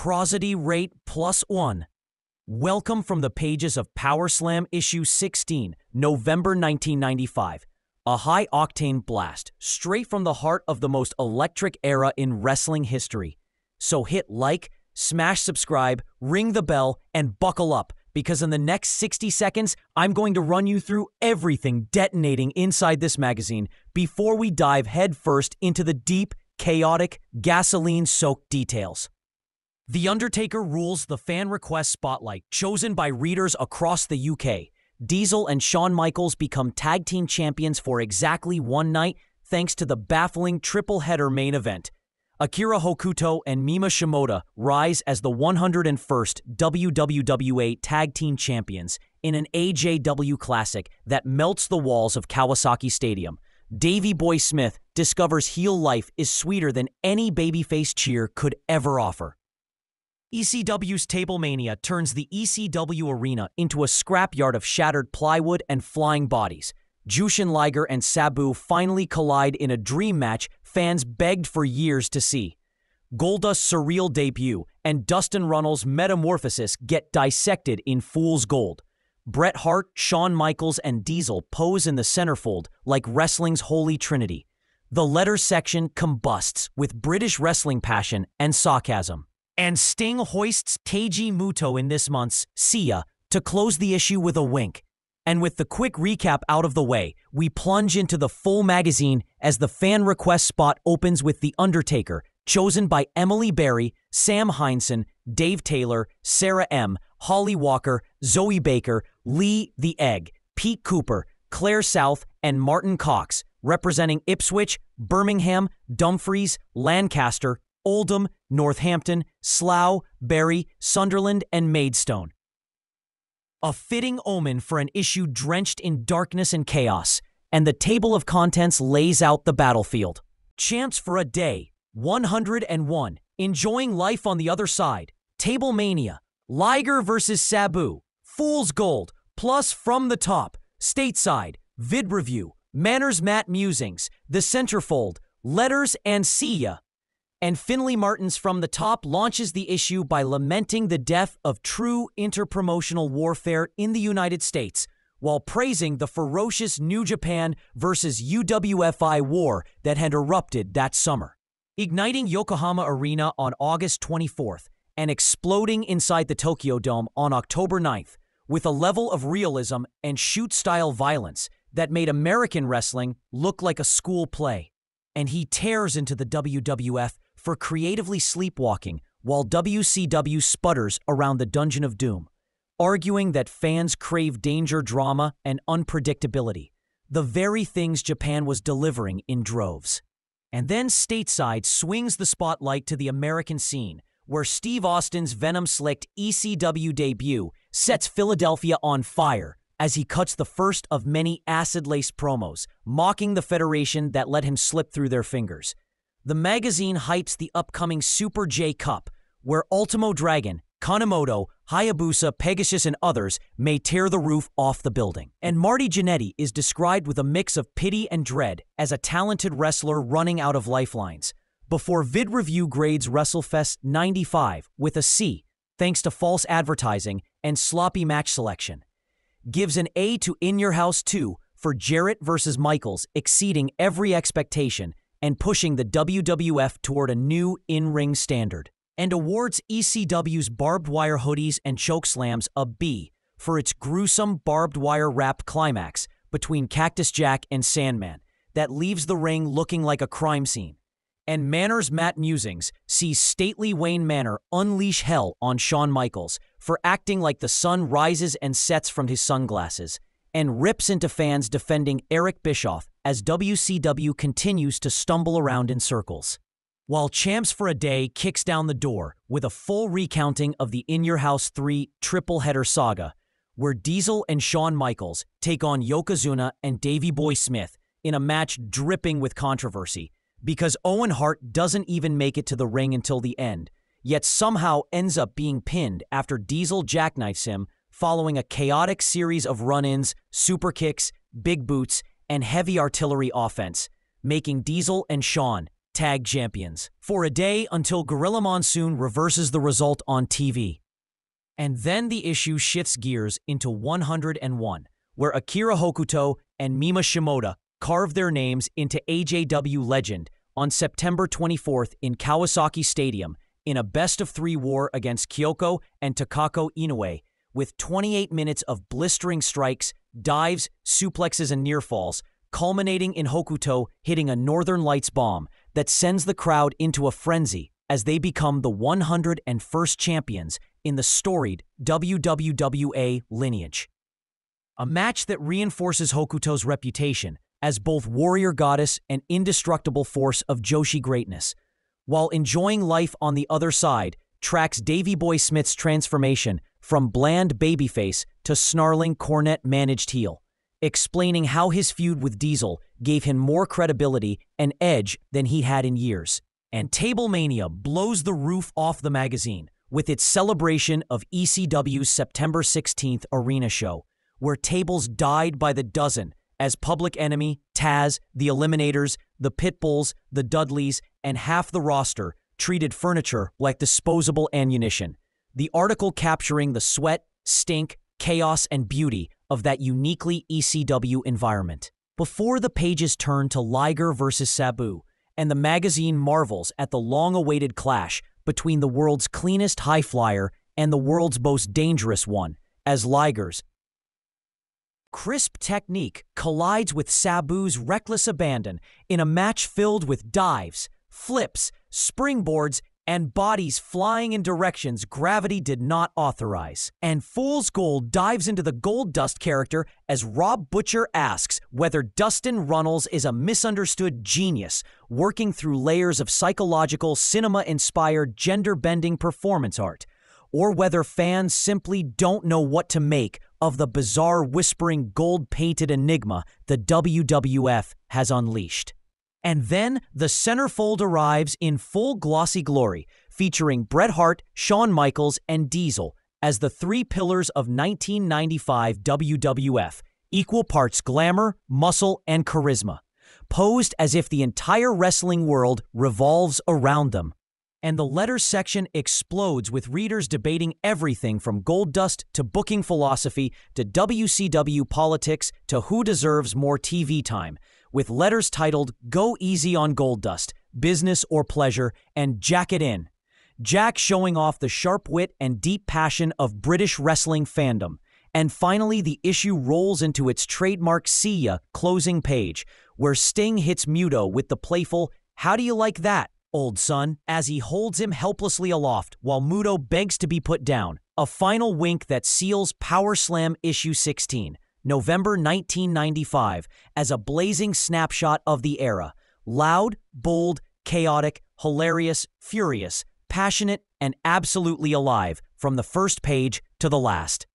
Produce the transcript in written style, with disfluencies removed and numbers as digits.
Crosity rate +1. Welcome from the pages of Power Slam issue 16, November 1995. A high-octane blast, straight from the heart of the most electric era in wrestling history. So hit like, smash subscribe, ring the bell, and buckle up, because in the next 60 seconds, I'm going to run you through everything detonating inside this magazine before we dive headfirst into the deep, chaotic, gasoline-soaked details. The Undertaker rules the fan request spotlight, chosen by readers across the UK. Diesel and Shawn Michaels become tag team champions for exactly one night thanks to the baffling triple-header main event. Akira Hokuto and Mima Shimoda rise as the 101st WWWA Tag Team Champions in an AJW Classic that melts the walls of Kawasaki Stadium. Davey Boy Smith discovers heel life is sweeter than any babyface cheer could ever offer. ECW's Table Mania turns the ECW arena into a scrapyard of shattered plywood and flying bodies. Jushin Liger and Sabu finally collide in a dream match fans begged for years to see. Goldust's surreal debut and Dustin Runnels' metamorphosis get dissected in Fool's Gold. Bret Hart, Shawn Michaels, and Diesel pose in the centerfold like wrestling's holy trinity. The letters section combusts with British wrestling passion and sarcasm. And Sting hoists Keiji Muto in this month's See Ya to close the issue with a wink. And with the quick recap out of the way, we plunge into the full magazine as the fan request spot opens with The Undertaker, chosen by Emily Berry, Sam Heinsohn, Dave Taylor, Sarah M., Holly Walker, Zoe Baker, Lee the Egg, Pete Cooper, Claire South, and Martin Cox, representing Ipswich, Birmingham, Dumfries, Lancaster, Oldham, Northampton, Slough, Bury, Sunderland, and Maidstone. A fitting omen for an issue drenched in darkness and chaos, and the table of contents lays out the battlefield. Champs for a day, 101, enjoying life on the other side, Table Mania, Liger versus Sabu, Fool's Gold, plus From the Top, Stateside, Vid Review, Manners Matt Musings, The Centrefold, Letters, and See Ya. And Finley Martin's From the Top launches the issue by lamenting the death of true interpromotional warfare in the United States, while praising the ferocious New Japan versus UWFI war that had erupted that summer, igniting Yokohama Arena on August 24th and exploding inside the Tokyo Dome on October 9th, with a level of realism and shoot-style violence that made American wrestling look like a school play. And he tears into the WWF for creatively sleepwalking while WCW sputters around the Dungeon of Doom, arguing that fans crave danger, drama, and unpredictability, the very things Japan was delivering in droves. And then Stateside swings the spotlight to the American scene, where Steve Austin's venom-slicked ECW debut sets Philadelphia on fire as he cuts the first of many acid-laced promos, mocking the federation that let him slip through their fingers. The magazine hypes the upcoming Super J Cup, where Ultimo Dragon, Kanemoto, Hayabusa, Pegasus, and others may tear the roof off the building. And Marty Jannetty is described with a mix of pity and dread as a talented wrestler running out of lifelines, before Vid Review grades WrestleFest 95 with a C, thanks to false advertising and sloppy match selection. Gives an A to In Your House 2 for Jarrett versus Michaels exceeding every expectation and pushing the WWF toward a new in-ring standard. And awards ECW's barbed wire hoodies and chokeslams a B for its gruesome barbed wire wrap climax between Cactus Jack and Sandman that leaves the ring looking like a crime scene. And Manners Matt Musings sees stately Wayne Manor unleash hell on Shawn Michaels for acting like the sun rises and sets from his sunglasses, and rips into fans defending Eric Bischoff as WCW continues to stumble around in circles. While Champs for a Day kicks down the door with a full recounting of the In Your House 3 triple-header saga, where Diesel and Shawn Michaels take on Yokozuna and Davey Boy Smith in a match dripping with controversy, because Owen Hart doesn't even make it to the ring until the end, yet somehow ends up being pinned after Diesel jackknifes him following a chaotic series of run-ins, super kicks, big boots, and heavy artillery offense, making Diesel and Shawn tag champions for a day until Gorilla Monsoon reverses the result on TV. And then the issue shifts gears into 101, where Akira Hokuto and Mima Shimoda carve their names into AJW legend on September 24th in Kawasaki Stadium in a best-of-3 war against Kyoko and Takako Inoue, with 28 minutes of blistering strikes, dives, suplexes, and near falls, culminating in Hokuto hitting a Northern Lights bomb that sends the crowd into a frenzy as they become the 101st champions in the storied WWWA lineage. A match that reinforces Hokuto's reputation as both warrior goddess and indestructible force of Joshi greatness, while enjoying life on the other side, tracks Davey Boy Smith's transformation from bland babyface to snarling cornet-managed heel, explaining how his feud with Diesel gave him more credibility and edge than he had in years. And Tablemania blows the roof off the magazine with its celebration of ECW's September 16th arena show, where tables died by the dozen as Public Enemy, Taz, the Eliminators, the Pitbulls, the Dudleys, and half the roster treated furniture like disposable ammunition. The article capturing the sweat, stink, chaos, and beauty of that uniquely ECW environment. Before the pages turn to Liger versus Sabu, and the magazine marvels at the long-awaited clash between the world's cleanest high flyer and the world's most dangerous one, as Liger's crisp technique collides with Sabu's reckless abandon in a match filled with dives, flips, springboards, and bodies flying in directions gravity did not authorize. And Fool's Gold dives into the Goldust character as Rob Butcher asks whether Dustin Runnels is a misunderstood genius working through layers of psychological, cinema-inspired, gender-bending performance art, or whether fans simply don't know what to make of the bizarre whispering gold-painted enigma the WWF has unleashed. And then the centerfold arrives in full glossy glory, featuring Bret Hart, Shawn Michaels, and Diesel as the three pillars of 1995 WWF, equal parts glamour, muscle, and charisma, posed as if the entire wrestling world revolves around them. And the letters section explodes with readers debating everything from Goldust to booking philosophy to WCW politics to who deserves more TV time, with letters titled Go Easy on Goldust, Business or Pleasure, and Jack It In. Jack showing off the sharp wit and deep passion of British wrestling fandom. And finally, the issue rolls into its trademark See Ya closing page, where Sting hits Muto with the playful, "How do you like that, old son?" as he holds him helplessly aloft while Muto begs to be put down. A final wink that seals Power Slam issue 16, November 1995, as a blazing snapshot of the era. Loud, bold, chaotic, hilarious, furious, passionate, and absolutely alive from the first page to the last.